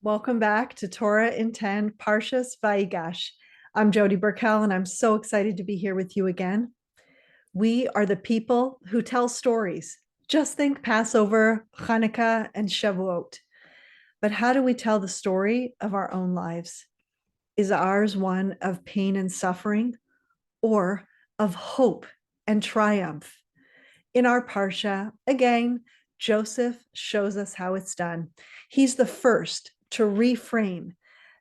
Welcome back to Torah in 10, Parshas Vayigash. I'm Jody Burkell, and I'm so excited to be here with you again. We are the people who tell stories. Just think Passover, Chanukah, and Shavuot. But how do we tell the story of our own lives? Is ours one of pain and suffering, or of hope and triumph? In our Parsha, again, Joseph shows us how it's done. He's the first to reframe,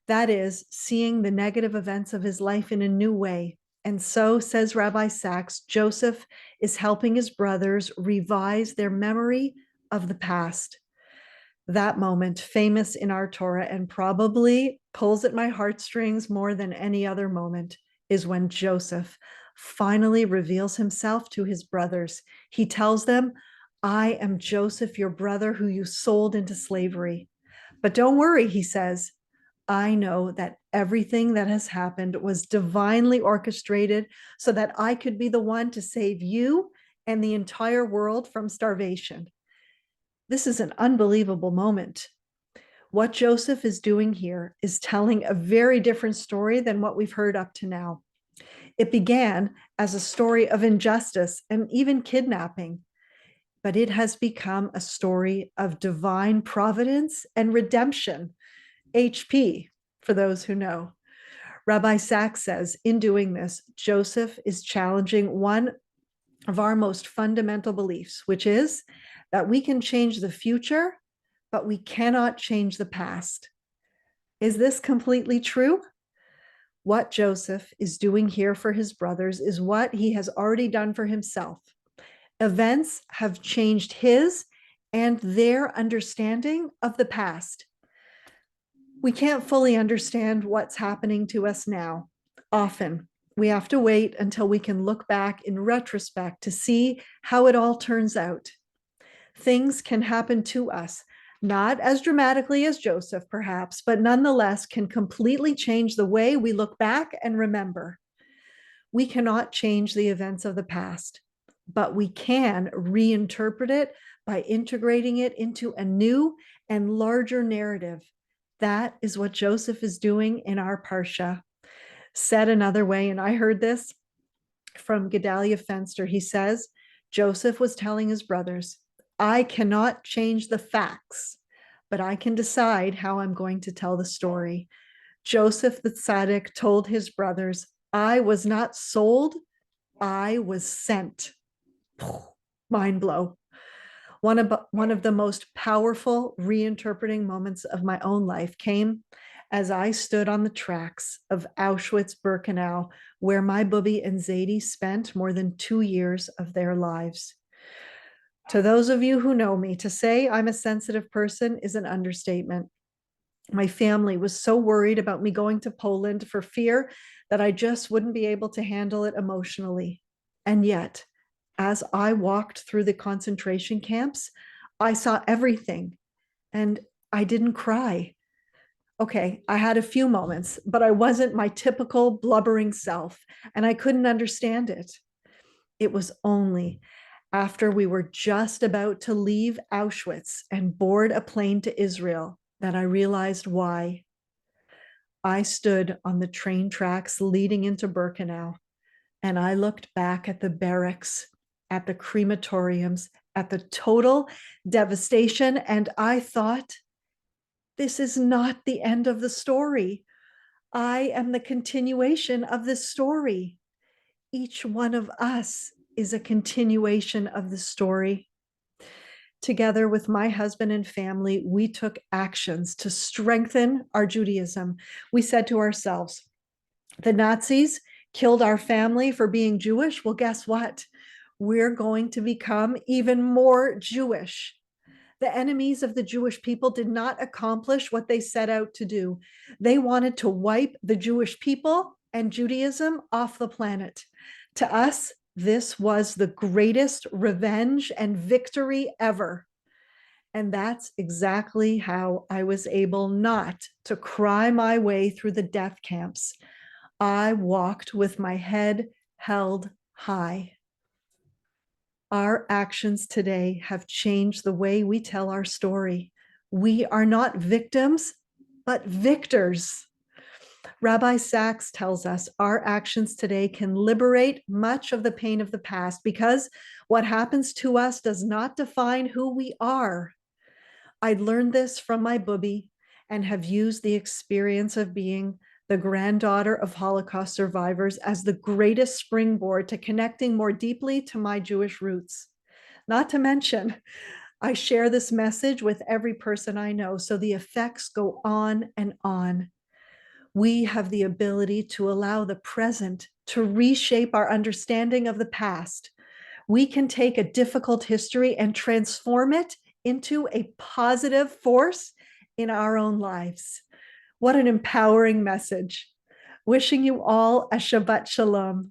that is, seeing the negative events of his life in a new way. And so, says Rabbi Sacks, Joseph is helping his brothers revise their memory of the past. That moment, famous in our Torah and probably pulls at my heartstrings more than any other moment, is when Joseph finally reveals himself to his brothers. He tells them, I am Joseph, your brother, who you sold into slavery. But don't worry, he says, I know that everything that has happened was divinely orchestrated so that I could be the one to save you and the entire world from starvation. This is an unbelievable moment. What Joseph is doing here is telling a very different story than what we've heard up to now. It began as a story of injustice and even kidnapping, but it has become a story of divine providence and redemption. HP, for those who know. Rabbi Sacks says, in doing this, Joseph is challenging one of our most fundamental beliefs, which is that we can change the future, but we cannot change the past. Is this completely true? What Joseph is doing here for his brothers is what he has already done for himself. Events have changed his and their understanding of the past. We can't fully understand what's happening to us now. Often, we have to wait until we can look back in retrospect to see how it all turns out. Things can happen to us, not as dramatically as Joseph, perhaps, but nonetheless can completely change the way we look back and remember. We cannot change the events of the past, but we can reinterpret it by integrating it into a new and larger narrative. That is what Joseph is doing in our Parsha. Said another way, and I heard this from Gedalia Fenster, he says, Joseph was telling his brothers, I cannot change the facts, but I can decide how I'm going to tell the story. Joseph the Tzaddik told his brothers, I was not sold, I was sent. Mind blow. One of the most powerful reinterpreting moments of my own life came as I stood on the tracks of Auschwitz-Birkenau, where my Bubby and Zadie spent more than 2 years of their lives. To those of you who know me, to say I'm a sensitive person is an understatement. My family was so worried about me going to Poland for fear that I just wouldn't be able to handle it emotionally. And yet, as I walked through the concentration camps, I saw everything and I didn't cry. Okay, I had a few moments, but I wasn't my typical blubbering self, and I couldn't understand it. It was only after we were just about to leave Auschwitz and board a plane to Israel that I realized why. I stood on the train tracks leading into Birkenau, and I looked back at the barracks, at the crematoriums, at the total devastation, and I thought, this is not the end of the story. I am the continuation of this story. Each one of us is a continuation of the story. Together with my husband and family, we took actions to strengthen our Judaism. We said to ourselves, the Nazis killed our family for being Jewish. Well, guess what? We're going to become even more Jewish. The enemies of the Jewish people did not accomplish what they set out to do. They wanted to wipe the Jewish people and Judaism off the planet. To us, this was the greatest revenge and victory ever. And that's exactly how I was able not to cry my way through the death camps. I walked with my head held high. Our actions today have changed the way we tell our story. We are not victims but victors. Rabbi Sacks tells us our actions today can liberate much of the pain of the past because what happens to us does not define who we are. I learned this from my booby and have used the experience of being the granddaughter of Holocaust survivors as the greatest springboard to connecting more deeply to my Jewish roots. Not to mention, I share this message with every person I know, so the effects go on and on. We have the ability to allow the present to reshape our understanding of the past. We can take a difficult history and transform it into a positive force in our own lives. What an empowering message. Wishing you all a Shabbat Shalom.